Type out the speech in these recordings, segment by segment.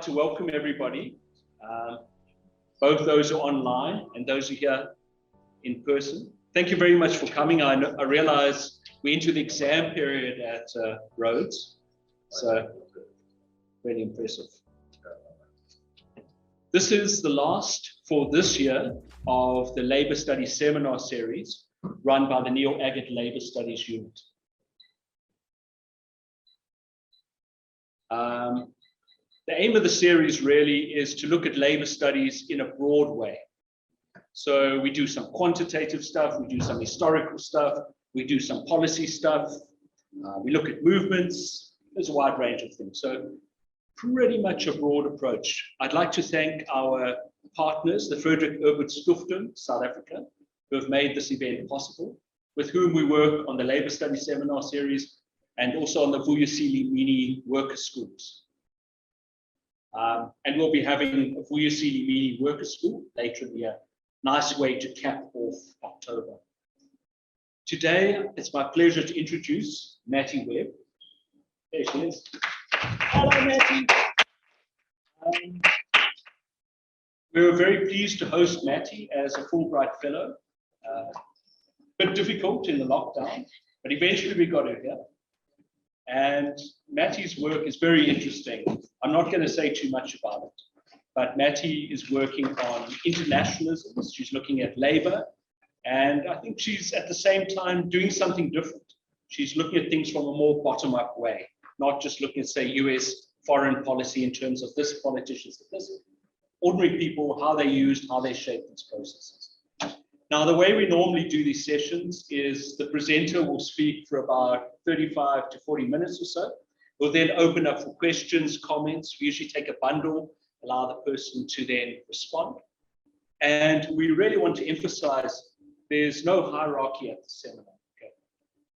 to welcome everybody, both those who are online and those who are here in person. Thank you very much for coming. I realize we're into the exam period at Rhodes, so really impressive. This is the last for this year of the Labour Studies seminar series run by the Neil Agate Labour Studies Unit. The aim of the series really is to look at labour studies in a broad way. So we do some quantitative stuff, we do some historical stuff, we do some policy stuff, we look at movements, there's a wide range of things. So pretty much a broad approach. I'd like to thank our partners, the Frederick Urban Stiftung, South Africa, who have made this event possible, with whom we work on the Labour Studies seminar series and also on the Vuyisile Mini Worker Schools. And we'll be having a Vuyisile Mini Worker School later in the year. Nice way to cap off October. Today, it's my pleasure to introduce Mattie Webb. There she is. Hello, Mattie. We were very pleased to host Mattie as a Fulbright Fellow. A bit difficult in the lockdown, but eventually we got her here. And Mattie's work is very interesting. I'm not going to say too much about it, but Mattie is working on internationalism. She's looking at labor, and I think she's at the same time doing something different. She's looking at things from a more bottom-up way, not just looking at, say, US foreign policy in terms of this politicians, this ordinary people, how they used, how they shaped these processes. Now, the way we normally do these sessions is the presenter will speak for about 35 to 40 minutes or so. We'll then open up for questions, comments. We usually take a bundle, allow the person to then respond. And we really want to emphasize there's no hierarchy at the seminar. Okay?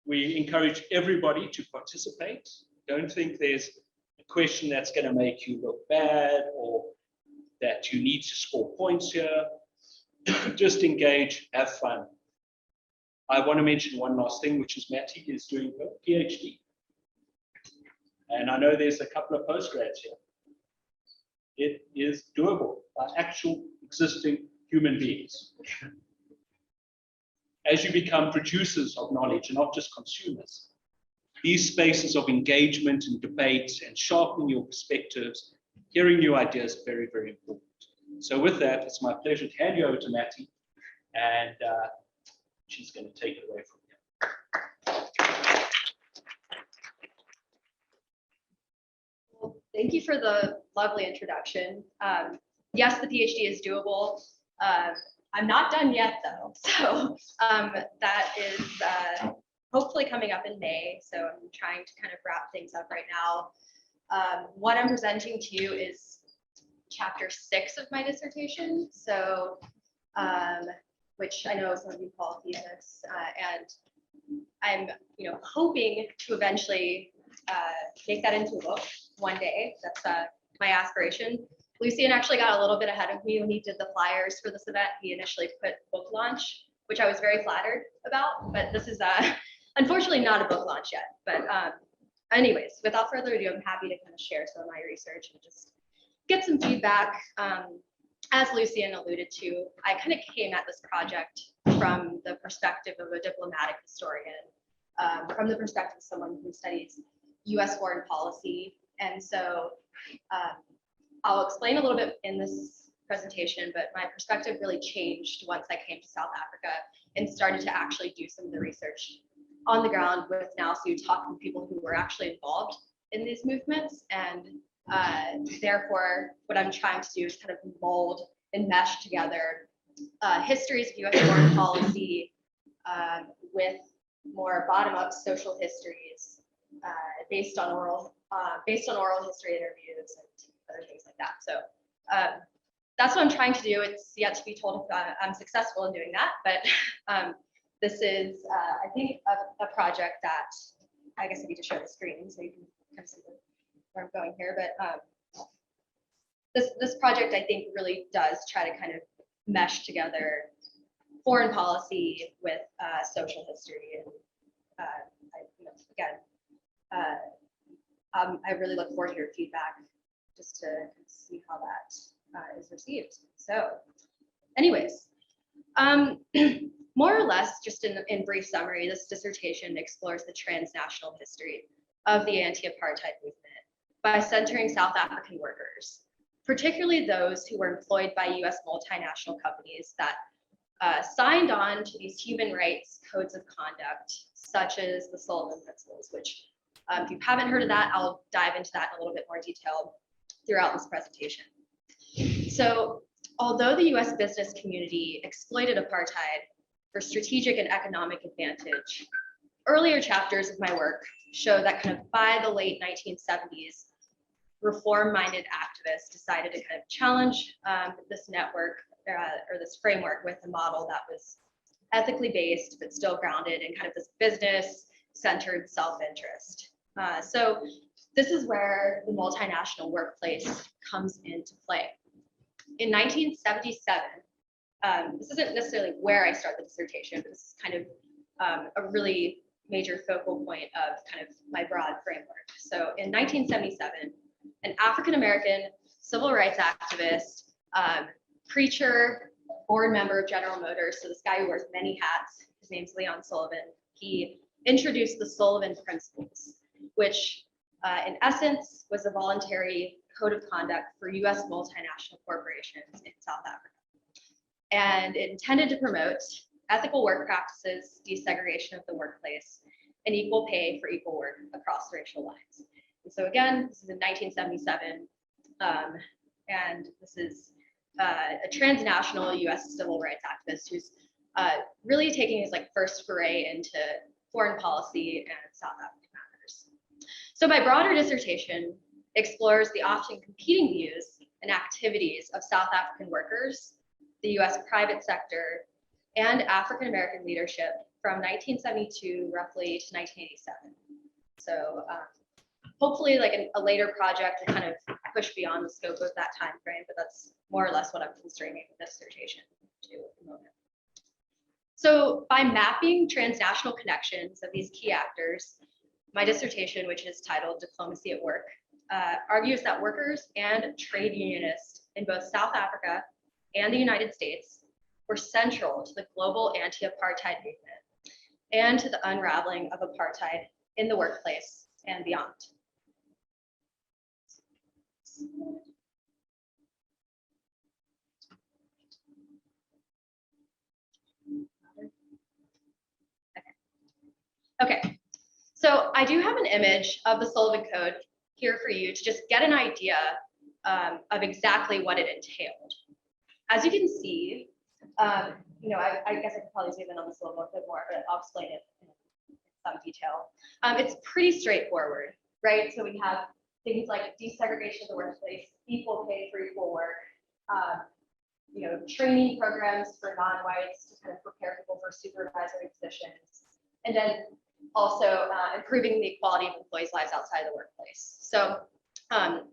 We encourage everybody to participate. Don't think there's a question that's going to make you look bad or that you need to score points here. Just engage, have fun. I want to mention one last thing, which is Mattie is doing her PhD. And I know there's a couple of postgrads here. It is doable by actual existing human beings. As you become producers of knowledge and not just consumers, these spaces of engagement and debate and sharpening your perspectives, hearing new ideas are very, very important. So with that, it's my pleasure to hand you over to Mattie, and she's going to take it away from here. Well, thank you for the lovely introduction. Yes, the PhD is doable. I'm not done yet, though. So that is hopefully coming up in May. So I'm trying to kind of wrap things up right now. What I'm presenting to you is chapter 6 of my dissertation, so which I know some of you call thesis, and I'm hoping to eventually make that into a book one day. That's my aspiration. Lucian actually got a little bit ahead of me when he did the flyers for this event. He initially put book launch, which I was very flattered about, but this is unfortunately not a book launch yet. But anyways, without further ado, I'm happy to kind of share some of my research and just get some feedback. As Lucian alluded to, I kind of came at this project from the perspective of a diplomatic historian, from the perspective of someone who studies US foreign policy. And so I'll explain a little bit in this presentation, but my perspective really changed once I came to South Africa and started to actually do some of the research on the ground with NALSU, talking to people who were actually involved in these movements. And therefore, what I'm trying to do is kind of mold and mesh together histories of US foreign policy with more bottom-up social histories based on oral history interviews and other things like that. So that's what I'm trying to do. It's yet to be told if I'm successful in doing that, but this is, I think, a project that I guess I need to share the screen so you can kind of see where I'm going here. But this project, I think, really does try to kind of mesh together foreign policy with social history. And I really look forward to your feedback just to see how that is received. So anyways, more or less, just in brief summary, this dissertation explores the transnational history of the anti-apartheid movement by centering South African workers, particularly those who were employed by US multinational companies that signed on to these human rights codes of conduct, such as the Sullivan Principles, which if you haven't heard of that, I'll dive into that in a little bit more detail throughout this presentation. So although the US business community exploited apartheid for strategic and economic advantage, earlier chapters of my work show that kind of by the late 1970s, reform-minded activists decided to kind of challenge this network or this framework with a model that was ethically based, but still grounded in kind of this business-centered self-interest. So this is where the multinational workplace comes into play. In 1977, this isn't necessarily where I start the dissertation, but this is kind of a really major focal point of kind of my broad framework. So in 1977, an African-American civil rights activist, preacher, board member of General Motors, so this guy who wears many hats, his name's Leon Sullivan, he introduced the Sullivan Principles, which in essence was a voluntary code of conduct for US multinational corporations in South Africa. And it intended to promote ethical work practices, desegregation of the workplace, and equal pay for equal work across racial lines. And so again, this is in 1977, and this is a transnational US civil rights activist who's really taking his first foray into foreign policy and South African matters. So my broader dissertation explores the often competing views and activities of South African workers, the US private sector, and African American leadership from 1972 roughly to 1987. So hopefully a later project will kind of push beyond the scope of that time frame, but that's more or less what I'm constraining the dissertation to at the moment. So by mapping transnational connections of these key actors, my dissertation, which is titled Diplomacy at Work, argues that workers and trade unionists in both South Africa and the United States were central to the global anti-apartheid movement and to the unraveling of apartheid in the workplace and beyond. Okay, so I do have an image of the Sullivan Code here for you to just get an idea of exactly what it entailed. As you can see, I guess I could probably zoom in on this a little bit more, but I'll explain it in some detail. It's pretty straightforward, right? So we have things like desegregation of the workplace, equal pay for equal work, training programs for non-whites to kind of prepare people for supervisory positions, and then also improving the equality of employees' lives outside the workplace. So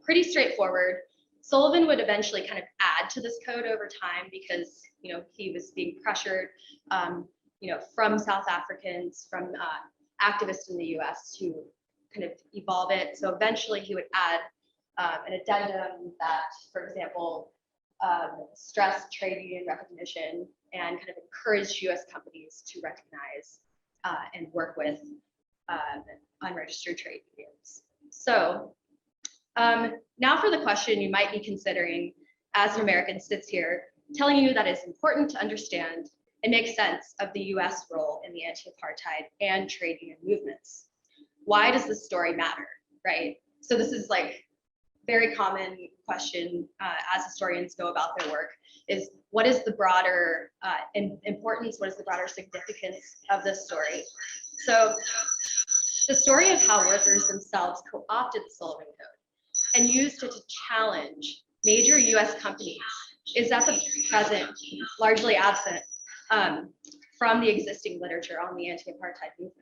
pretty straightforward. Sullivan would eventually kind of add to this code over time because he was being pressured from South Africans, from activists in the US to kind of evolve it. So eventually he would add an addendum that, for example, stressed trade union recognition and kind of encouraged US companies to recognize and work with unregistered trade unions. So now for the question you might be considering as an American sits here, telling you that it's important to understand and make sense of the US role in the anti-apartheid and trade union movements. Why does this story matter, right? So this is very common question as historians go about their work is what is the broader importance, what is the broader significance of this story? So the story of how workers themselves co-opted the Sullivan Code and used it to challenge major US companies is at the present largely absent from the existing literature on the anti-apartheid movement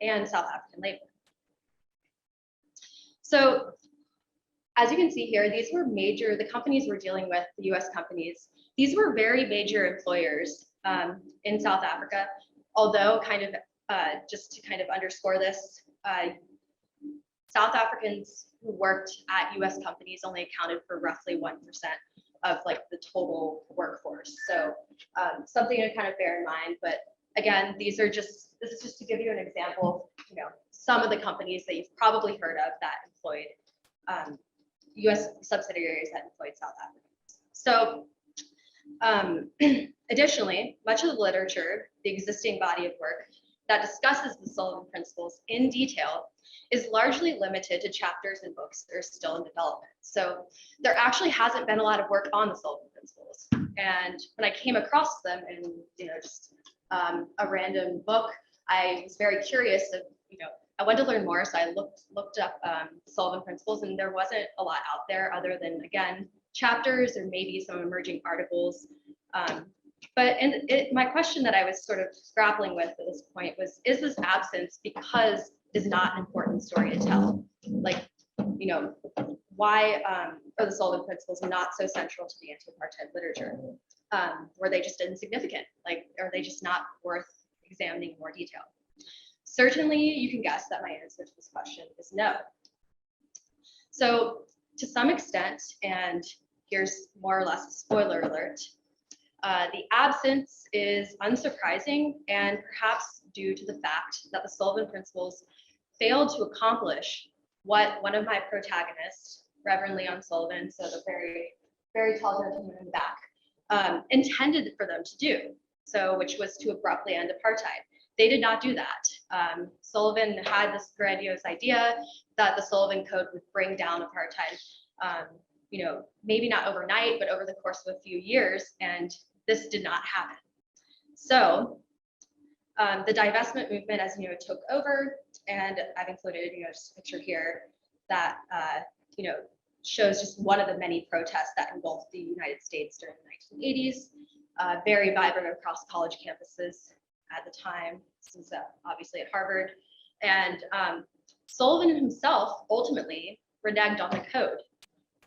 and South African labor. So as you can see here, these were the companies we're dealing with, the US companies, these were very major employers in South Africa, although just to kind of underscore this, South Africans who worked at US companies only accounted for roughly 1% of like the total workforce. So something to kind of bear in mind, but again, this is just to give you an example of, some of the companies that you've probably heard of that employed US subsidiaries that employed South Africans. So additionally, much of the literature, the existing body of work that discusses the Sullivan Principles in detail is largely limited to chapters and books that are still in development. So there actually hasn't been a lot of work on the Sullivan Principles. And when I came across them in, just a random book, I was very curious of, I wanted to learn more. So I looked up Sullivan Principles, and there wasn't a lot out there other than, again, chapters or maybe some emerging articles. But my question that I was sort of grappling with at this point was, is this absence because it's not an important story to tell? Like, why are the Sullivan Principles not so central to the anti-apartheid literature? Were they just insignificant? Like, are they just not worth examining in more detail? Certainly, you can guess that my answer to this question is no. So to some extent, and here's more or less a spoiler alert, the absence is unsurprising and perhaps due to the fact that the Sullivan Principles failed to accomplish what one of my protagonists, Reverend Leon Sullivan, so the very, very tall gentleman in the back, intended for them to do, so which was to abruptly end apartheid. They did not do that. Sullivan had this grandiose idea that the Sullivan Code would bring down apartheid, maybe not overnight, but over the course of a few years, and this did not happen. So the divestment movement, as you know, took over, and I've included, just a picture here that, shows just one of the many protests that engulfed the United States during the 1980s, very vibrant across college campuses at the time. This is obviously at Harvard. And Sullivan himself ultimately reneged on the code,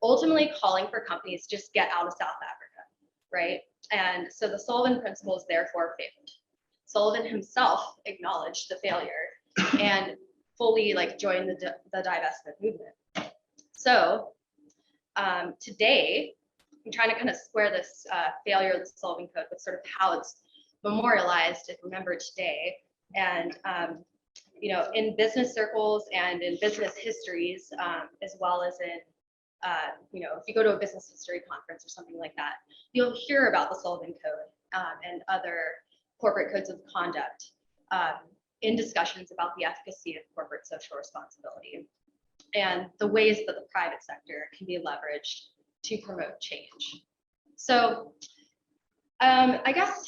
ultimately calling for companies to just get out of South Africa, right? And so the Sullivan Principles therefore failed. Sullivan himself acknowledged the failure and fully joined the divestment movement. So today, I'm trying to kind of square this failure of the Sullivan Code with sort of how it's memorialized and remembered today. And in business circles and in business histories, as well as in if you go to a business history conference or something like that, you'll hear about the Sullivan Code and other corporate codes of conduct in discussions about the efficacy of corporate social responsibility and the ways that the private sector can be leveraged to promote change. So I guess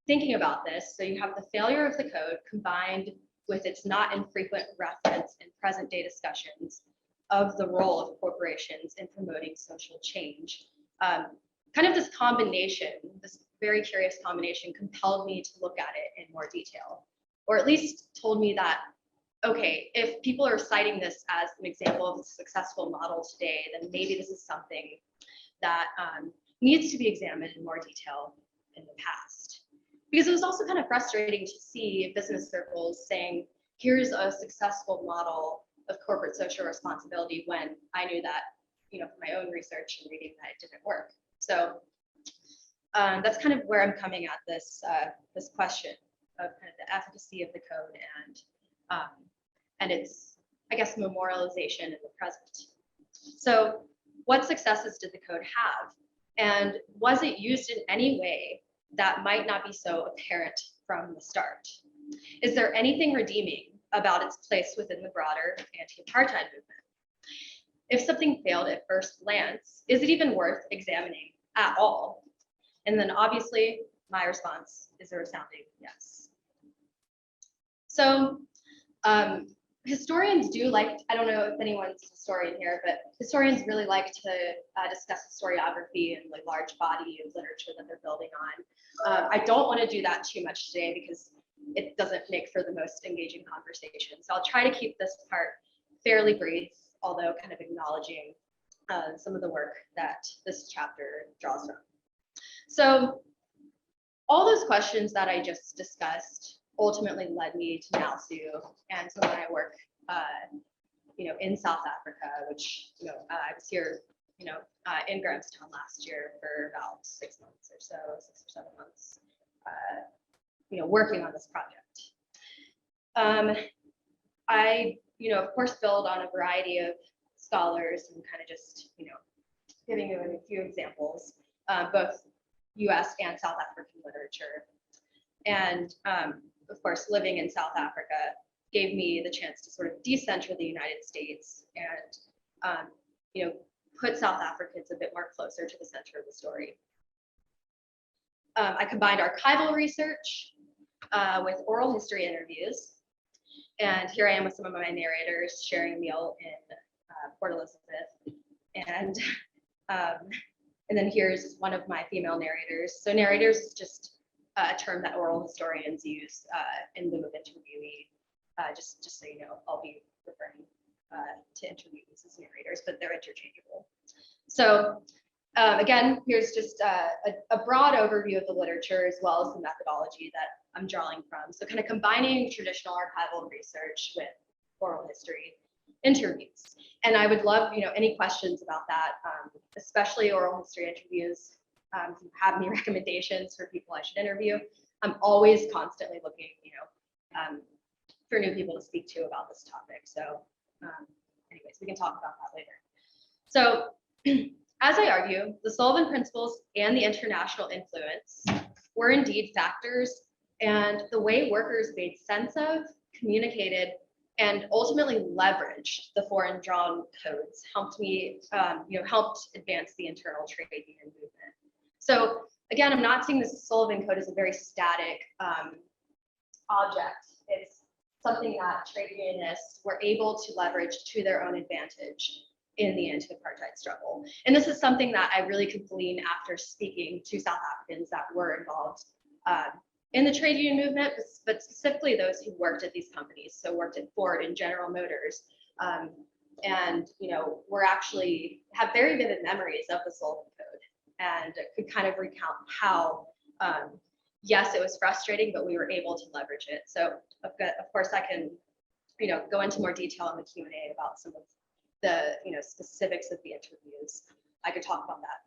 thinking about this, so you have the failure of the code combined with its not infrequent reference in present day discussions of the role of corporations in promoting social change. Kind of this combination, this very curious combination, compelled me to look at it in more detail, or at least told me that, okay, if people are citing this as an example of a successful model today, then maybe this is something that needs to be examined in more detail in the past. Because it was also kind of frustrating to see business circles saying, here's a successful model of corporate social responsibility, when I knew that, from my own research and reading, that it didn't work. So that's kind of where I'm coming at this this question of kind of the efficacy of the code and its, I guess, memorialization in the present. So what successes did the code have? And was it used in any way that might not be so apparent from the start? Is there anything redeeming about its place within the broader anti-apartheid movement? If something failed at first glance, is it even worth examining at all? And then obviously, my response is a resounding yes. So historians do like, I don't know if anyone's a historian here, but historians really like to discuss historiography and large body of literature that they're building on. I don't want to do that too much today because it doesn't make for the most engaging conversation. So I'll try to keep this part fairly brief, although kind of acknowledging some of the work that this chapter draws from. So all those questions that I just discussed ultimately led me to NALSU and some of my work in South Africa, which, I was here, in Grahamstown last year for about 6 months or so, 6 or 7 months, working on this project. I, of course, build on a variety of scholars and kind of just, giving you a few examples, both US and South African literature. And of course, living in South Africa gave me the chance to sort of decenter the United States and, put South Africans a bit more closer to the center of the story. I combined archival research with oral history interviews. And here I am with some of my narrators sharing a meal in Port Elizabeth. And then here's one of my female narrators. So narrators is just a term that oral historians use in lieu of interviewee. Just so you know, I'll be referring to interviewees as narrators, but they're interchangeable. So again, here's just a broad overview of the literature as well as the methodology that I'm drawing from. So kind of combining traditional archival research with oral history interviews. And I would love, any questions about that, especially oral history interviews. If you have any recommendations for people I should interview, I'm always constantly looking, for new people to speak to about this topic. So anyways, we can talk about that later. So as I argue, the Sullivan Principles and the international influence were indeed factors, and the way workers made sense of, communicated, and ultimately leveraged the foreign drawn codes helped me, helped advance the internal trade union movement. So again, I'm not seeing this Sullivan Code as a very static object. It's something that trade unionists were able to leverage to their own advantage in the anti-apartheid struggle. And this is something that I really could glean after speaking to South Africans that were involved in the trade union movement, but specifically those who worked at these companies. So worked at Ford and General Motors, and were actually have very vivid memories of the Sullivan Code and could kind of recount how, yes, it was frustrating, but we were able to leverage it. So of course I can, go into more detail in the Q&A about some of the, specifics of the interviews. I could talk about that,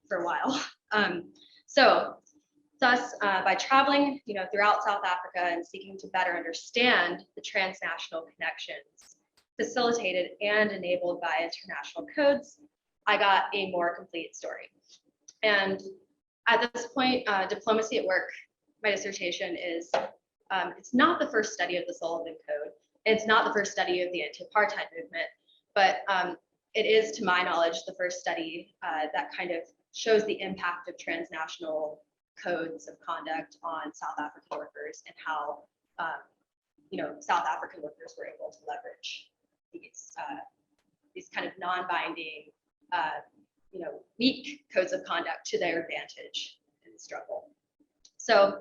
for a while. Thus, by traveling, throughout South Africa and seeking to better understand the transnational connections facilitated and enabled by international codes, I got a more complete story. And at this point, Diplomacy at Work, my dissertation is, it's not the first study of the Sullivan Code. It's not the first study of the anti-apartheid movement, but it is, to my knowledge, the first study that kind of shows the impact of transnational codes of conduct on South African workers and how, South African workers were able to leverage these kind of non-binding, weak codes of conduct to their advantage in the struggle. So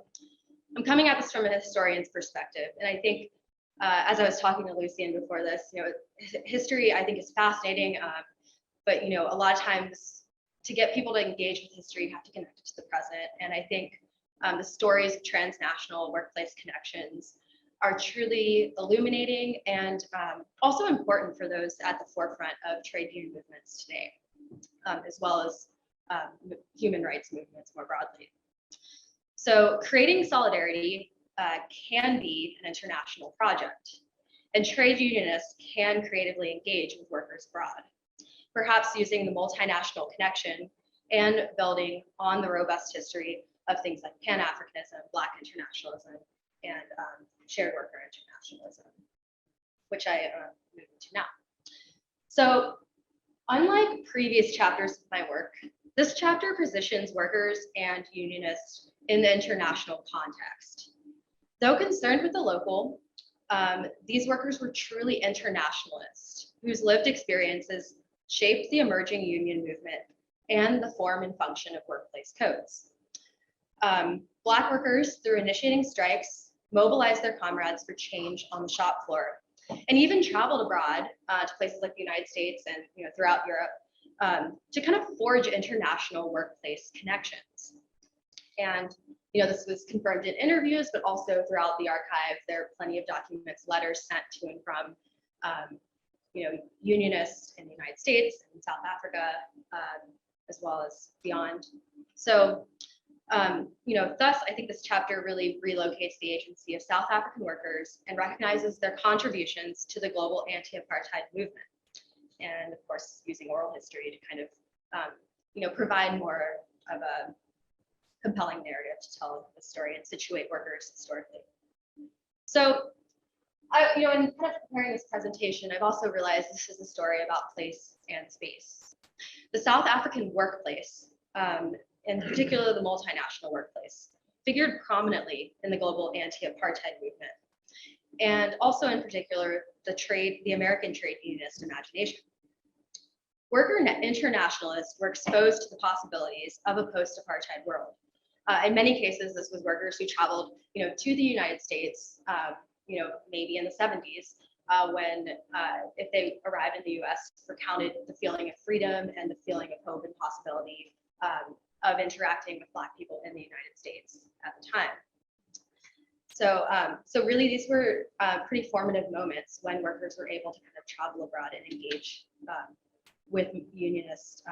I'm coming at this from a historian's perspective, and I think, as I was talking to Lucian before this, history I think is fascinating, but a lot of times to get people to engage with history, you have to connect it to the present. And I think the stories of transnational workplace connections are truly illuminating and also important for those at the forefront of trade union movements today, as well as human rights movements more broadly. So creating solidarity can be an international project, and trade unionists can creatively engage with workers abroad, perhaps using the multinational connection and building on the robust history of things like Pan-Africanism, Black internationalism, and shared worker internationalism, which I move into now. So unlike previous chapters of my work, this chapter positions workers and unionists in the international context. Though concerned with the local, these workers were truly internationalists whose lived experiences shaped the emerging union movement and the form and function of workplace codes. Black workers, through initiating strikes, mobilized their comrades for change on the shop floor, and even traveled abroad to places like the United States and throughout Europe to kind of forge international workplace connections. And this was confirmed in interviews, but also throughout the archive. There are plenty of documents, letters sent to and from unionists in the United States and South Africa, as well as beyond. So, thus, I think this chapter really relocates the agency of South African workers and recognizes their contributions to the global anti-apartheid movement. And of course, using oral history to kind of, provide more of a compelling narrative to tell the story and situate workers historically. So, in kind of preparing this presentation, I've also realized this is a story about place and space. The South African workplace, in particular the multinational workplace, figured prominently in the global anti-apartheid movement, and also in particular the American trade unionist imagination. Worker internationalists were exposed to the possibilities of a post-apartheid world. In many cases, this was workers who traveled, to the United States, maybe in the 70s, when if they arrived in the US, recounted the feeling of freedom and the feeling of hope and possibility of interacting with Black people in the United States at the time. So really these were pretty formative moments when workers were able to kind of travel abroad and engage with unionists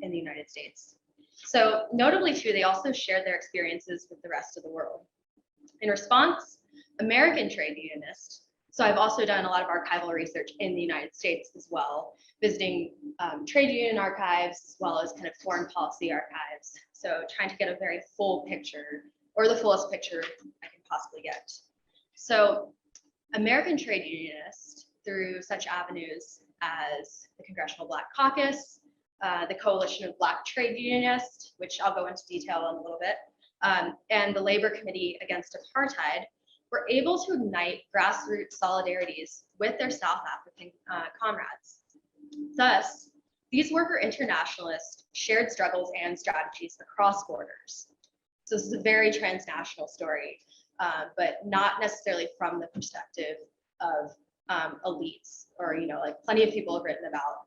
in the United States. So notably too, they also shared their experiences with the rest of the world. In response, American trade unionists, so I've also done a lot of archival research in the United States as well, visiting trade union archives as well as kind of foreign policy archives. So trying to get a very full picture, or the fullest picture I can possibly get. So American trade unionists, through such avenues as the Congressional Black Caucus, the Coalition of Black Trade Unionists, which I'll go into detail in a little bit, and the Labor Committee Against Apartheid, were able to ignite grassroots solidarities with their South African comrades. Thus, these worker internationalists shared struggles and strategies across borders. So this is a very transnational story, but not necessarily from the perspective of elites, or like plenty of people have written about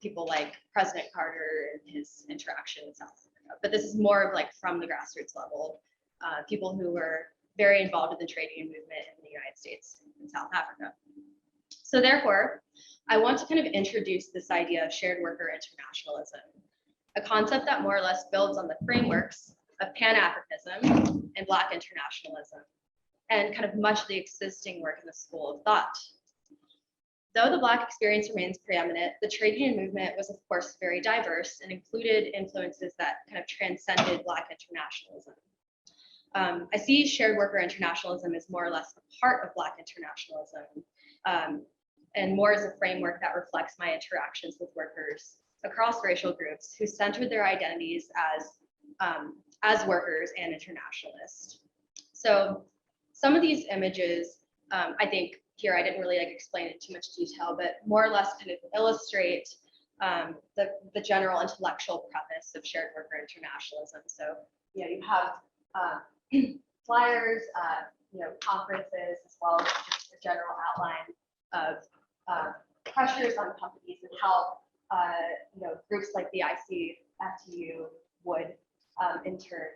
people like President Carter and his interaction in South Africa. But this is more of like from the grassroots level, people who were very involved in the trade union movement in the United States and South Africa. So therefore, I want to kind of introduce this idea of shared worker internationalism, a concept that more or less builds on the frameworks of Pan-Africanism and Black internationalism, and kind of much of the existing work in the school of thought. Though the Black experience remains preeminent, the trade union movement was of course very diverse and included influences that kind of transcended Black internationalism. I see shared worker internationalism as more or less a part of Black internationalism, and more as a framework that reflects my interactions with workers across racial groups who centered their identities as workers and internationalists. So some of these images, I think here I didn't really explain it in too much detail, but more or less kind of illustrate the general intellectual premise of shared worker internationalism. So you have flyers, conferences, as well as just a general outline of pressures on companies and how groups like the ICFTU would in turn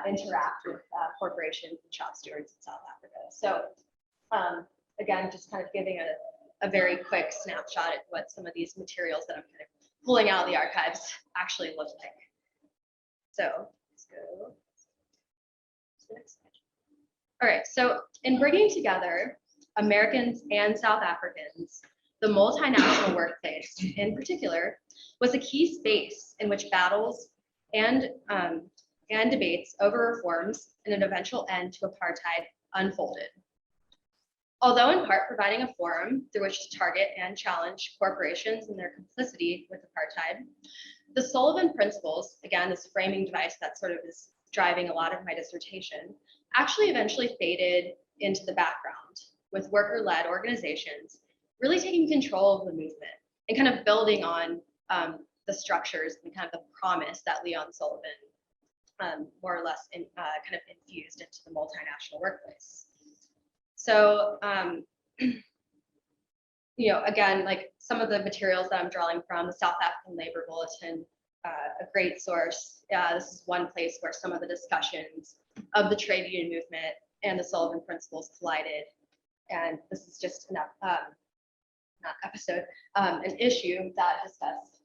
interact with corporations and shop stewards in South Africa. So again, just kind of giving a very quick snapshot at what some of these materials that I'm kind of pulling out of the archives actually look like. So let's go to the next slide. All right, so in bringing together Americans and South Africans, the multinational workplace in particular was a key space in which battles and debates over reforms and an eventual end to apartheid unfolded. Although in part providing a forum through which to target and challenge corporations and their complicity with apartheid, the Sullivan Principles, again, this framing device that sort of is driving a lot of my dissertation, actually eventually faded into the background, with worker-led organizations really taking control of the movement and kind of building on the structures and kind of the promise that Leon Sullivan more or less kind of infused into the multinational workplace. So, again, like some of the materials that I'm drawing from, the South African Labor Bulletin, a great source. This is one place where some of the discussions of the trade union movement and the Sullivan Principles collided. And this is just an not episode, an issue that discussed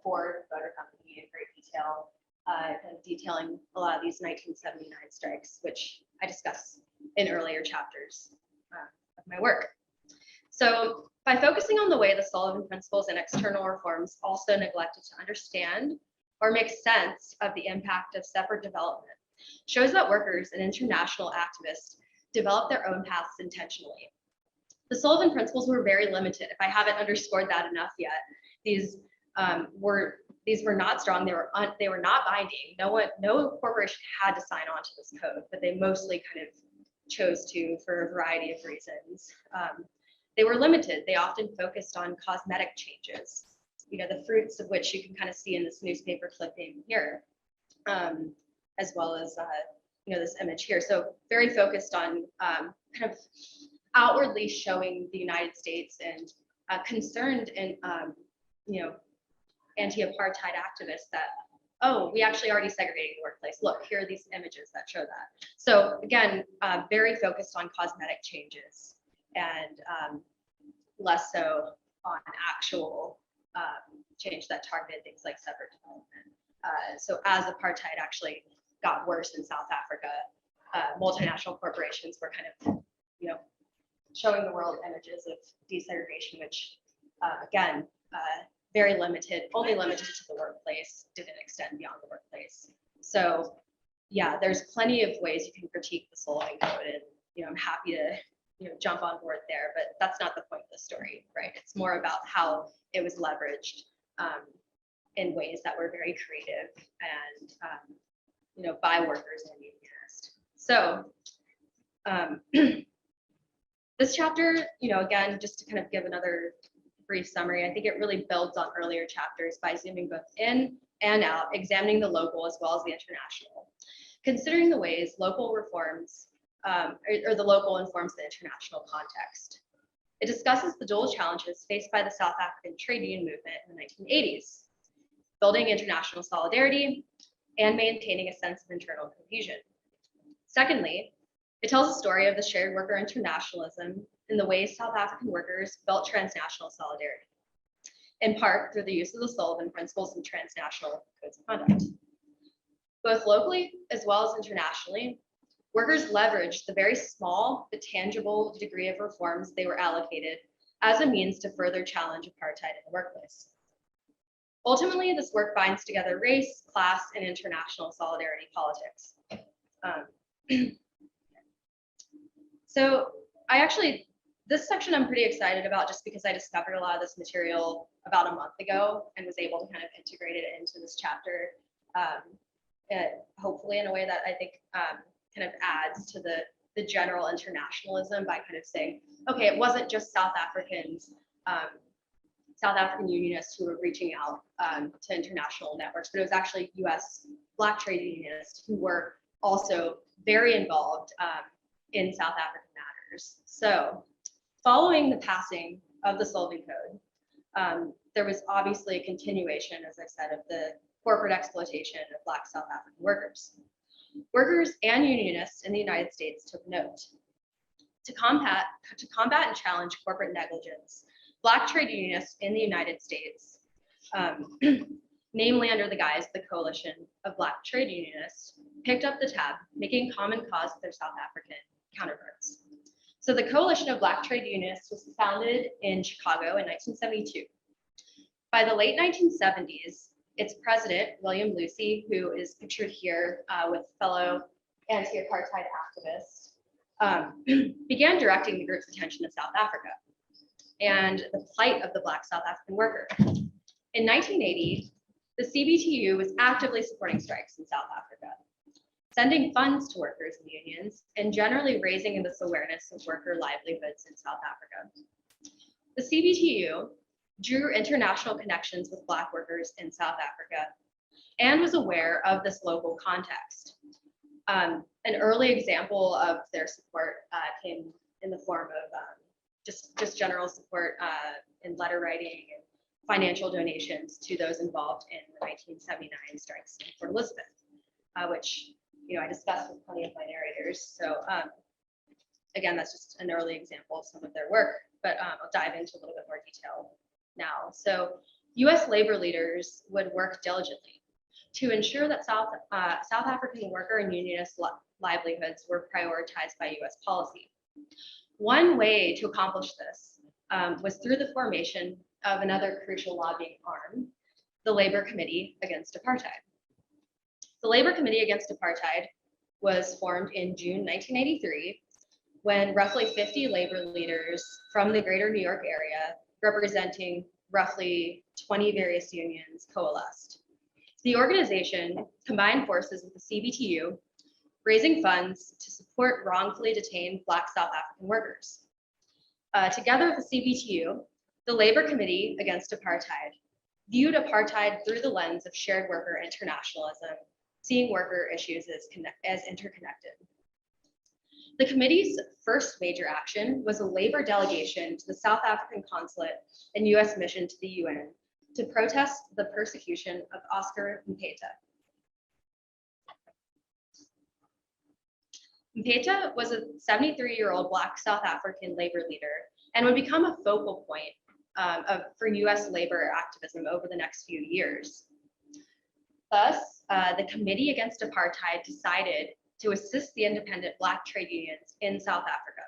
Ford Motor Company in great detail, kind of detailing a lot of these 1979 strikes, which I discuss in earlier chapters of my work. So by focusing on the way the Sullivan Principles and external reforms also neglected to understand or make sense of the impact of separate development, shows that workers and international activists developed their own paths intentionally. The Sullivan Principles were very limited. If I haven't underscored that enough yet, these were not strong. They were not binding. No corporation had to sign on to this code, but they mostly kind of chose to for a variety of reasons. They were limited. They often focused on cosmetic changes, the fruits of which you can kind of see in this newspaper clipping here, as well as this image here. So very focused on kind of outwardly showing the United States and concerned and anti-apartheid activists that, oh, we actually already segregated the workplace. Look, here are these images that show that. So again, very focused on cosmetic changes and less so on actual change that targeted things like separate development. So as apartheid actually got worse in South Africa, multinational corporations were kind of, showing the world images of desegregation, which again, very limited, only limited to the workplace, didn't extend beyond the workplace. So yeah, there's plenty of ways you can critique the Sullivan Code, and I'm happy to jump on board there, but that's not the point of the story, right? It's more about how it was leveraged in ways that were very creative and by workers and unionists. So this chapter, again, just to kind of give another brief summary, I think it really builds on earlier chapters by zooming both in and out, examining the local as well as the international, considering the ways local reforms or the local informs the international context. It discusses the dual challenges faced by the South African trade union movement in the 1980s, building international solidarity and maintaining a sense of internal cohesion. Secondly, it tells a story of the shared worker internationalism in the ways South African workers built transnational solidarity, in part through the use of the Sullivan Principles and transnational codes of conduct. Both locally as well as internationally, workers leveraged the very small but tangible degree of reforms they were allocated as a means to further challenge apartheid in the workplace. Ultimately, this work binds together race, class, and international solidarity politics. So this section I'm pretty excited about just because I discovered a lot of this material about a month ago and was able to kind of integrate it into this chapter, hopefully in a way that I think kind of adds to the general internationalism by kind of saying, okay, it wasn't just South African unionists who were reaching out to international networks, but it was actually US Black trade unionists who were also very involved in South African matters. So following the passing of the Sullivan Code, there was obviously a continuation, as I said, of the corporate exploitation of Black South African workers. Workers and unionists in the United States took note. To combat and challenge corporate negligence, Black trade unionists in the United States, namely under the guise of the Coalition of Black Trade Unionists, picked up the tab, making common cause with their South African counterparts. So the Coalition of Black Trade Unionists was founded in Chicago in 1972. By the late 1970s, its president, William Lucy, who is pictured here with fellow anti-apartheid activists, began directing the group's attention to South Africa and the plight of the Black South African worker. In 1980, the CBTU was actively supporting strikes in South Africa, sending funds to workers and unions, and generally raising this awareness of worker livelihoods in South Africa. The CBTU drew international connections with Black workers in South Africa and was aware of this local context. An early example of their support came in the form of just general support in letter writing and financial donations to those involved in the 1979 strikes in Port Elizabeth, which I discussed with plenty of my narrators. So Again, that's just an early example of some of their work, but I'll dive into a little bit more detail now. So US labor leaders would work diligently to ensure that South African worker and unionist livelihoods were prioritized by US policy. One way to accomplish this was through the formation of another crucial lobbying arm, the Labor Committee Against Apartheid. The Labor Committee Against Apartheid was formed in June 1983, when roughly 50 labor leaders from the greater New York area, representing roughly 20 various unions, coalesced. The organization combined forces with the CBTU, raising funds to support wrongfully detained Black South African workers. Together with the CBTU, the Labor Committee Against Apartheid viewed apartheid through the lens of shared worker internationalism, seeing worker issues as interconnected. The committee's first major action was a labor delegation to the South African consulate and US mission to the UN to protest the persecution of Oscar Mpeta. Mpeta was a 73-year-old Black South African labor leader and would become a focal point for US labor activism over the next few years. Thus, the Committee Against Apartheid decided to assist the independent Black trade unions in South Africa.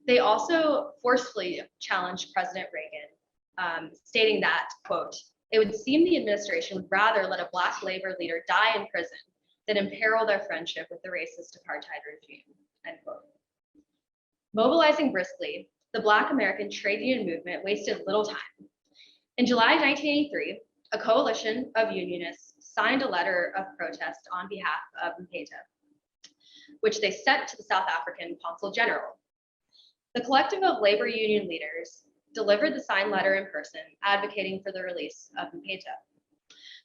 They also forcefully challenged President Reagan, stating that, quote, "It would seem the administration would rather let a Black labor leader die in prison than imperil their friendship with the racist apartheid regime," end quote. Mobilizing briskly, the Black American trade union movement wasted little time. In July 1983, a coalition of unionists signed a letter of protest on behalf of Mpeta, which they sent to the South African Consul General. The collective of labor union leaders delivered the signed letter in person, advocating for the release of Mpeta.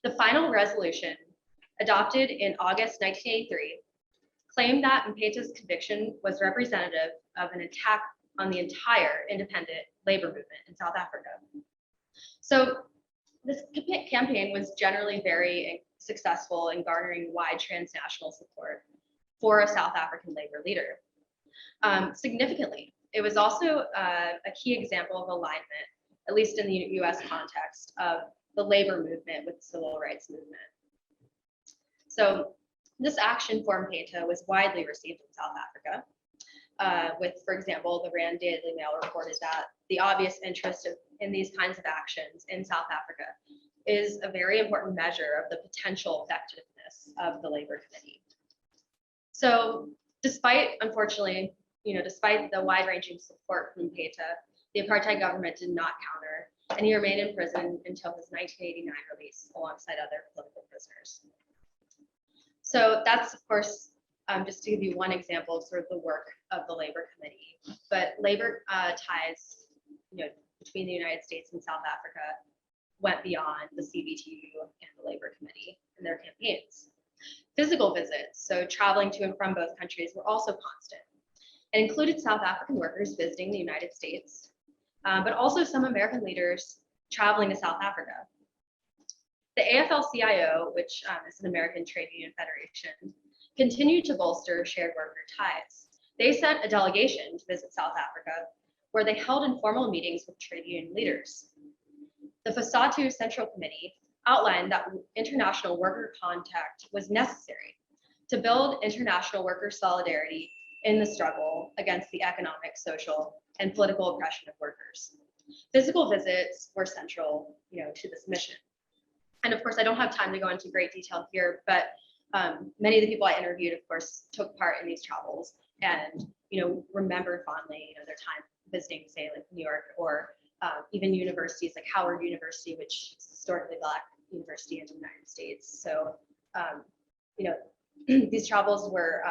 The final resolution, adopted in August 1983, claimed that Mpeta's conviction was representative of an attack on the entire independent labor movement in South Africa. So this campaign was generally very successful in garnering wide transnational support for a South African labor leader. Significantly, it was also a key example of alignment, at least in the US context, of the labor movement with the civil rights movement. So this action for Mpeta was widely received in South Africa. With, for example, the Rand Daily Mail reported that the obvious interest in these kinds of actions in South Africa is a very important measure of the potential effectiveness of the Labor Committee. So despite, unfortunately, despite the wide-ranging support from Mpeta, the apartheid government did not counter, and he remained in prison until his 1989 release alongside other political prisoners. So that's, of course, just to give you one example of sort of the work of the Labor Committee. But labor ties, between the United States and South Africa went beyond the CBTU and the Labor Committee in their campaigns. Physical visits, so traveling to and from both countries, were also constant and included South African workers visiting the United States, but also some American leaders traveling to South Africa. The AFL-CIO, which is an American trade union federation, continued to bolster shared worker ties. They sent a delegation to visit South Africa, where they held informal meetings with trade union leaders. The FASATU Central Committee outlined that international worker contact was necessary to build international worker solidarity in the struggle against the economic, social, and political oppression of workers. Physical visits were central, to this mission. And of course, I don't have time to go into great detail here, but many of the people I interviewed, of course, took part in these travels and, remembered fondly, their time visiting, say, like New York, or even universities like Howard University, which is historically Black university in the United States. So, these travels were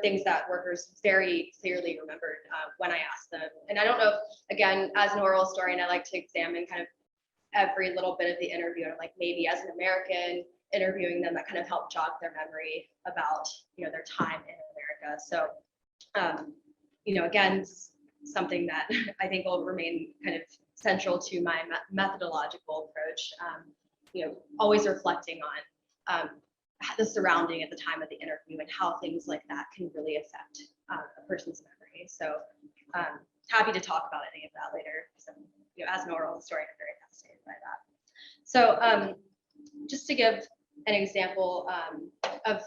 things that workers very clearly remembered when I asked them. And I don't know, again, as an oral historian, I like to examine kind of every little bit of the interview. And like maybe as an American interviewing them, that kind of helped jog their memory about, their time in America. So, again, something that I think will remain kind of central to my methodological approach, always reflecting on the surrounding at the time of the interview and how things like that can really affect a person's memory. So happy to talk about any of that later. So, as an oral historian, I'm very fascinated by that. So just to give an example of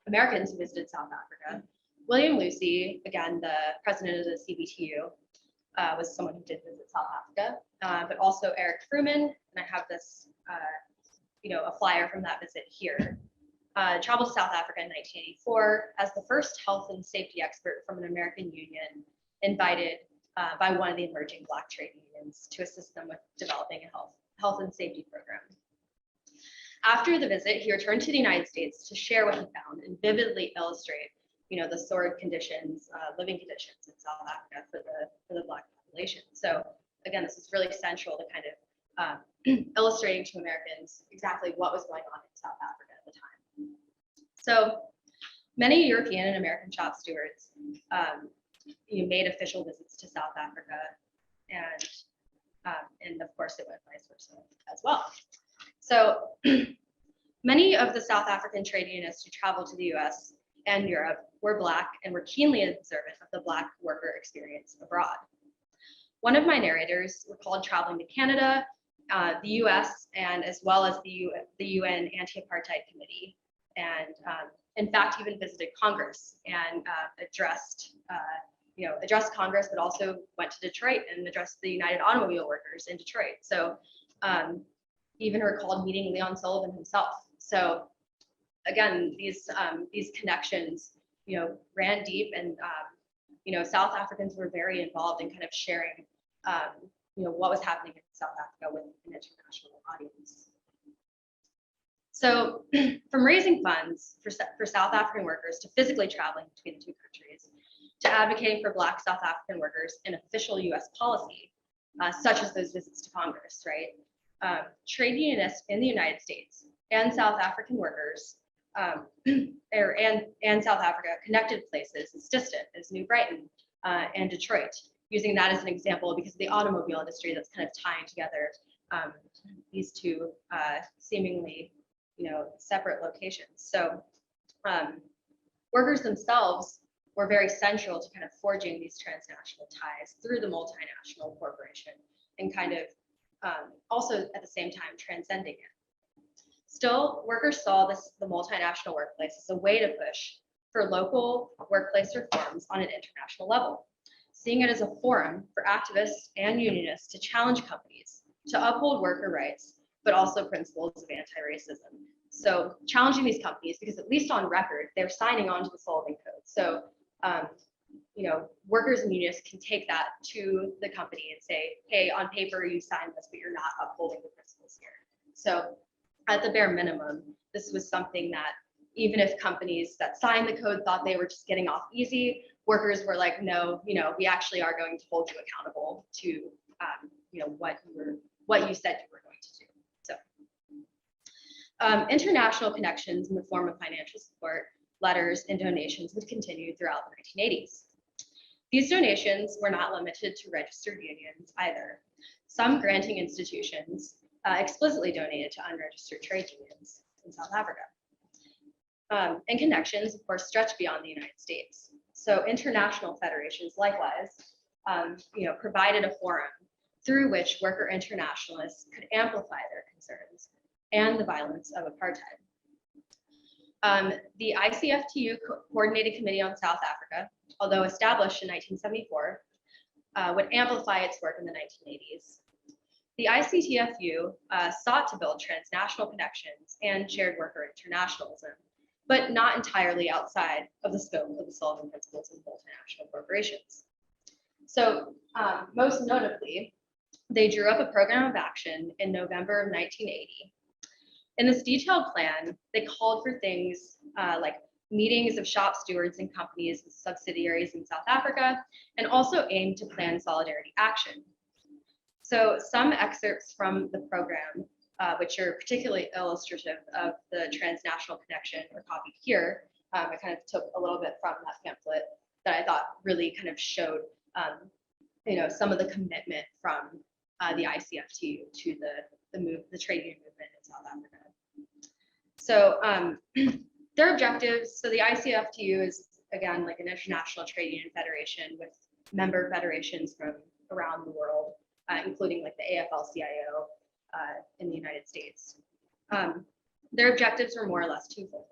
Americans who visited South Africa, William Lucy, again, the president of the CBTU, was someone who did visit South Africa, but also Eric Fruman, and I have this, a flyer from that visit here. Traveled to South Africa in 1984 as the first health and safety expert from an American union, invited by one of the emerging Black trade unions to assist them with developing a health and safety program. After the visit, he returned to the United States to share what he found and vividly illustrate, the sordid conditions, living conditions in South Africa for the Black population. So again, this is really central to kind of illustrating to Americans exactly what was going on in South Africa at the time. So many European and American shop stewards made official visits to South Africa, and of course it went vice versa as well. So many of the South African trade unionists who traveled to the US and Europe were Black and were keenly observant of the Black worker experience abroad. One of my narrators recalled traveling to Canada, the US, and as well as the UN Anti-Apartheid Committee, and in fact even visited Congress and addressed Congress, but also went to Detroit and addressed the United Automobile Workers in Detroit. So even recalled meeting Leon Sullivan himself. So again, these connections, ran deep, and South Africans were very involved in kind of sharing, what was happening in South Africa with an international audience. So from raising funds for South African workers to physically traveling between the two countries, to advocating for Black South African workers in official US policy, such as those visits to Congress, right? Trade unionists in the United States and South African workers and South Africa connected places as distant as New Brighton and Detroit, using that as an example because of the automobile industry that's kind of tying together these two seemingly separate locations. So workers themselves were very central to kind of forging these transnational ties through the multinational corporation and kind of also at the same time transcending it. Still, workers saw the multinational workplace as a way to push for local workplace reforms on an international level, seeing it as a forum for activists and unionists to challenge companies, to uphold worker rights, but also principles of anti-racism. So challenging these companies because at least on record, they're signing on to the Sullivan Code. So, workers and unionists can take that to the company and say, hey, on paper, you signed this, but you're not upholding the principles here. So at the bare minimum, this was something that even if companies that signed the code thought they were just getting off easy, workers were like, no, we actually are going to hold you accountable to, what you said you were going to do. So international connections in the form of financial support, letters, and donations would continue throughout the 1980s. These donations were not limited to registered unions either. Some granting institutions explicitly donated to unregistered trade unions in South Africa. And connections, of course, stretch beyond the United States. So international federations likewise, provided a forum through which worker internationalists could amplify their concerns and the violence of apartheid. The ICFTU Coordinated Committee on South Africa, although established in 1974, would amplify its work in the 1980s. The ICTFU sought to build transnational connections and shared worker internationalism, but not entirely outside of the scope of the Sullivan Principles of multinational corporations. So most notably, they drew up a program of action in November of 1980. In this detailed plan, they called for things like meetings of shop stewards and companies with subsidiaries in South Africa, and also aimed to plan solidarity action. So some excerpts from the program, which are particularly illustrative of the transnational connection, are copied here. I kind of took a little bit from that pamphlet that I thought really kind of showed, some of the commitment from the ICFTU to the trade union movement in South Africa. So their objectives, so the ICFTU is again, like an international trade union federation with member federations from around the world, including like the AFL-CIO in the United States. Their objectives were more or less twofold.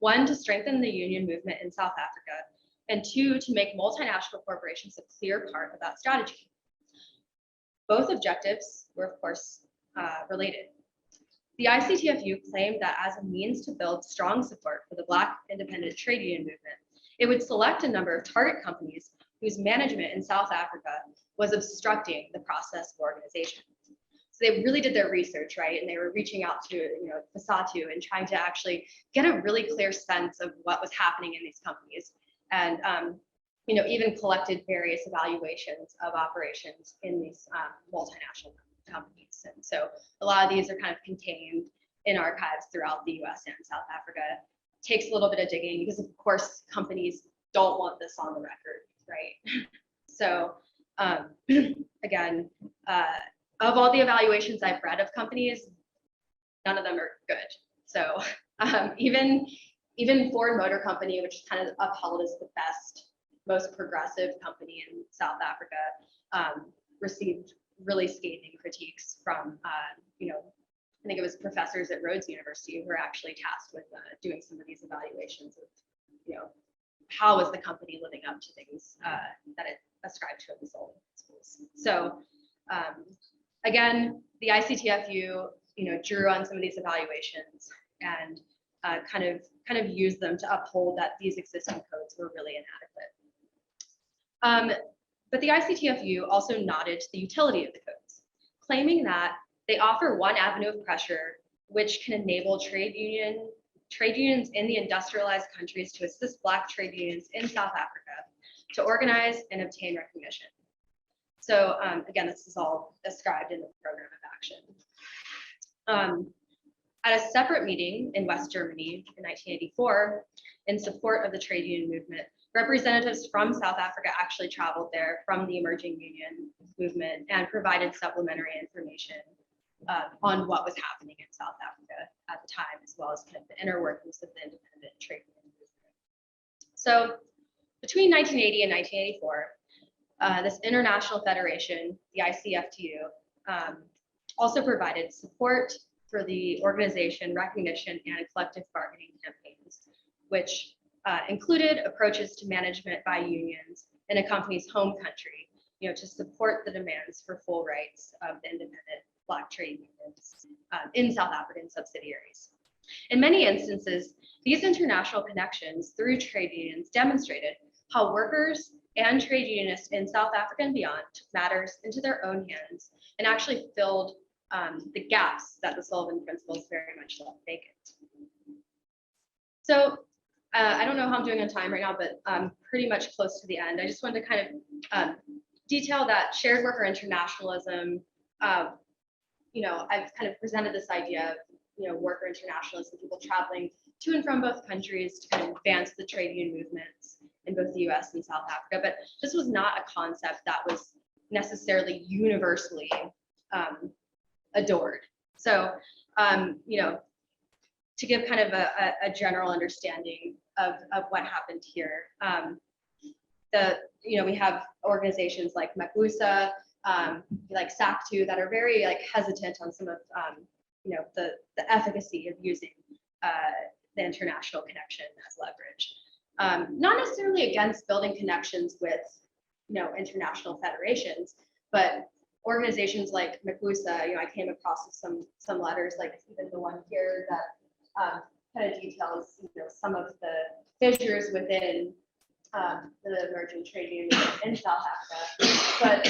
One, to strengthen the union movement in South Africa, and two, to make multinational corporations a clear part of that strategy. Both objectives were, of course, related. The ICTFU claimed that as a means to build strong support for the Black independent trade union movement, it would select a number of target companies whose management in South Africa was obstructing the process of organization. So they really did their research, right? And they were reaching out to, FASATU and trying to actually get a really clear sense of what was happening in these companies. And, even collected various evaluations of operations in these multinational companies. And so a lot of these are kind of contained in archives throughout the US and South Africa. It takes a little bit of digging because of course companies don't want this on the record, right? So again, of all the evaluations I've read of companies, none of them are good. So even Ford Motor Company, which is kind of upheld as the best, most progressive company in South Africa, received really scathing critiques from, I think it was professors at Rhodes University who were actually tasked with doing some of these evaluations of, how is the company living up to things that it ascribed to in the Sullivan Principles. So again, the ICTFU, drew on some of these evaluations and kind of used them to uphold that these existing codes were really inadequate. But the ICTFU also nodded to the utility of the codes, claiming that they offer one avenue of pressure which can enable trade unions in the industrialized countries to assist Black trade unions in South Africa to organize and obtain recognition. So again, this is all described in the program of action. At a separate meeting in West Germany in 1984, in support of the trade union movement, representatives from South Africa actually traveled there from the emerging union movement and provided supplementary information on what was happening in South Africa at the time, as well as kind of the inner workings of the independent trade union movement. So between 1980 and 1984, this international federation, the ICFTU, also provided support for the organization, recognition, and collective bargaining campaigns, which included approaches to management by unions in a company's home country, to support the demands for full rights of the independent Black trade unions in South African subsidiaries. In many instances, these international connections through trade unions demonstrated how workers and trade unionists in South Africa and beyond took matters into their own hands and actually filled the gaps that the Sullivan Principles very much left vacant. So I don't know how I'm doing on time right now, but I'm pretty much close to the end. I just wanted to kind of detail that shared worker internationalism. I've kind of presented this idea of, worker internationalism, people traveling to and from both countries to kind of advance the trade union movements in both the US and South Africa. But this was not a concept that was necessarily universally adored. So, to give kind of a general understanding of what happened here, we have organizations like Mabusa, like SACTU, that are very hesitant on some of the efficacy of using the international connection as leverage. Not necessarily against building connections with international federations, but organizations like Mabusa, I came across some letters, like even the one here that kind of details some of the fissures within the emerging trade union in South Africa, but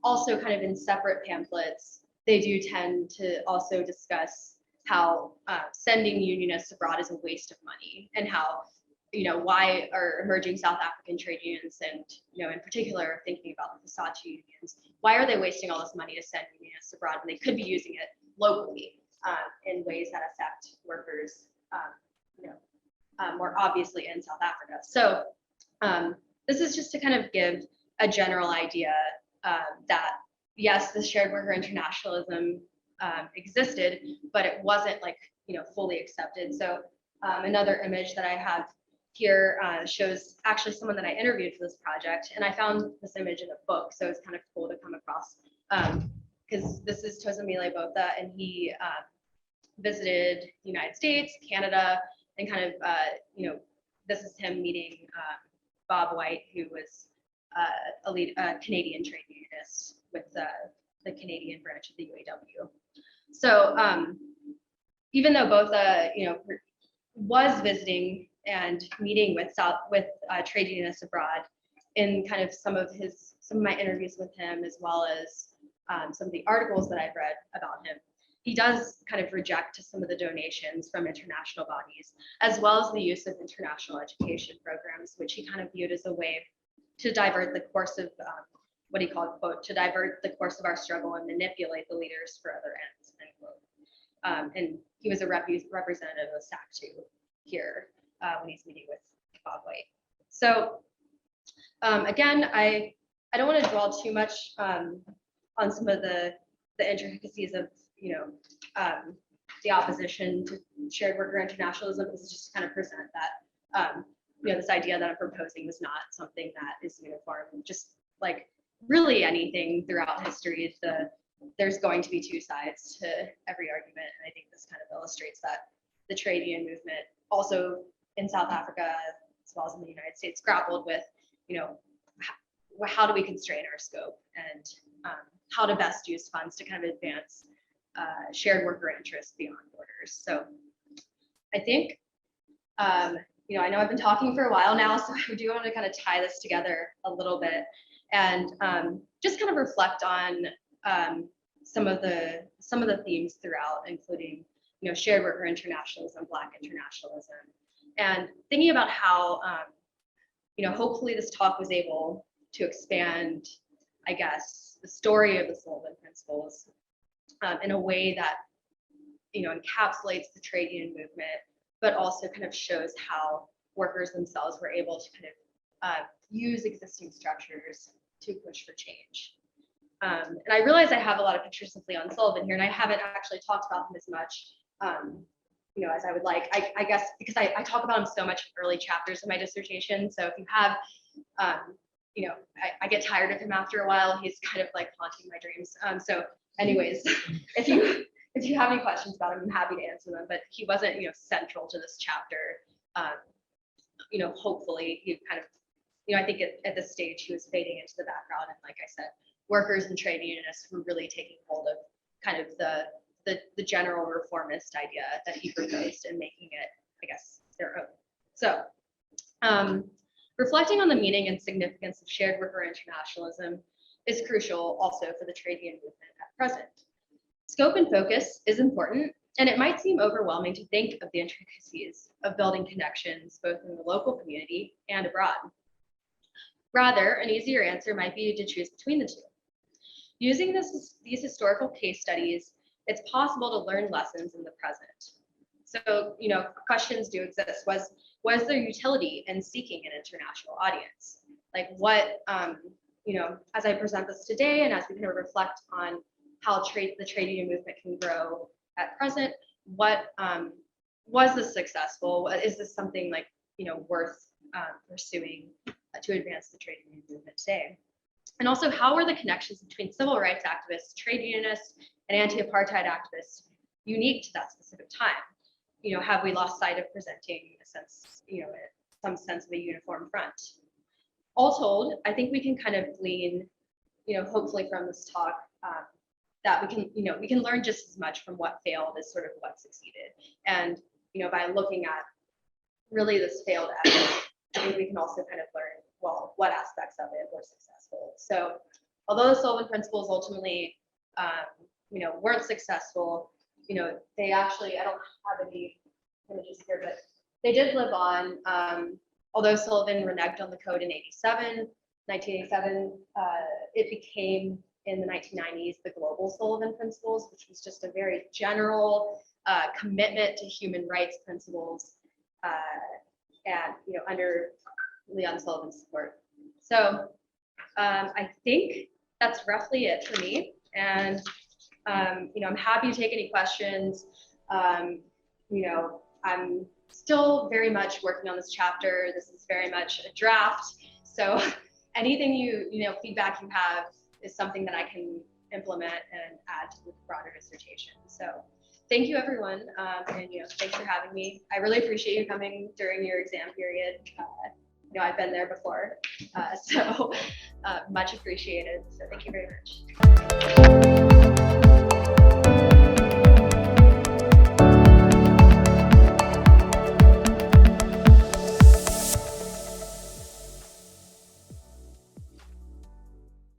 also kind of in separate pamphlets, they do tend to also discuss how sending unionists abroad is a waste of money, and how, why are emerging South African trade unions, and, in particular, thinking about the FASATU unions, why are they wasting all this money to send unionists abroad when they could be using it locally in ways that affect workers, more obviously in South Africa. So this is just to kind of give a general idea that yes, the shared worker internationalism existed, but it wasn't fully accepted. So another image that I have here shows actually someone that I interviewed for this project, and I found this image in a book, so it's kind of cool to come across, because this is Tozomile Botha, and he visited the United States, Canada, and kind of, this is him meeting Bob White, who was a Canadian trade unionist with the Canadian branch of the UAW. So even though Botha, was visiting and meeting with trade unionists abroad, in kind of some of my interviews with him, as well as some of the articles that I've read about him, he does kind of reject some of the donations from international bodies, as well as the use of international education programs, which he kind of viewed as a way to divert the course of what he called, quote, to divert the course of our struggle and manipulate the leaders for other ends, end quote. And he was a representative of SAC2 here when he's meeting with Bob White. So again, I don't want to dwell too much on some of the intricacies of the opposition to shared worker internationalism. This is just to kind of present that this idea that I'm proposing is not something that is uniform. Just like really anything throughout history, there's going to be two sides to every argument, and I think this kind of illustrates that the trade union movement, also in South Africa as well as in the United States, grappled with how do we constrain our scope, and how to best use funds to kind of advance shared worker interests beyond borders. So I think, I know I've been talking for a while now, so I do want to kind of tie this together a little bit and just kind of reflect on some of the themes throughout, including, shared worker internationalism, Black internationalism, and thinking about how, hopefully this talk was able to expand, I guess, the story of the Sullivan Principles in a way that, encapsulates the trade union movement, but also kind of shows how workers themselves were able to kind of use existing structures to push for change. And I realize I have a lot of pictures of Leon Sullivan here, and I haven't actually talked about him as much, as I would like. I guess because I talk about him so much in early chapters of my dissertation. So if you have, I get tired of him after a while. He's kind of like haunting my dreams. So anyways, if you have any questions about him, I'm happy to answer them. But he wasn't, central to this chapter. Hopefully he kind of, I think at this stage he was fading into the background. And like I said, workers and trade unionists were really taking hold of kind of the general reformist idea that he proposed and making it, I guess, their own. So reflecting on the meaning and significance of shared worker internationalism is crucial also for the trade union movement at present. Scope and focus is important, and it might seem overwhelming to think of the intricacies of building connections both in the local community and abroad. Rather, an easier answer might be to choose between the two. Using these historical case studies, it's possible to learn lessons in the present. So, questions do exist. Was there utility in seeking an international audience? Like what, as I present this today, and as we kind of reflect on how the trade union movement can grow at present, what was this successful? Is this something like, worth pursuing to advance the trade union movement today? And also, how are the connections between civil rights activists, trade unionists, and anti-apartheid activists unique to that specific time? Have we lost sight of presenting a sense, some sense of a uniform front? All told, I think we can kind of glean, hopefully from this talk, that we can learn just as much from what failed as sort of what succeeded. And, by looking at really this failed effort, I think we can also kind of learn, well, what aspects of it were successful. So although the Sullivan Principles ultimately, weren't successful, they actually, I don't have any images here, but they did live on, although Sullivan reneged on the code in 1987, it became in the 1990s the global Sullivan Principles, which was just a very general commitment to human rights principles, and under Leon Sullivan's support. So I think that's roughly it for me. And I'm happy to take any questions. I'm still very much working on this chapter. This is very much a draft. So anything feedback you have is something that I can implement and add to the broader dissertation. So thank you, everyone. And thanks for having me. I really appreciate you coming during your exam period. I've been there before, so much appreciated. So thank you very much.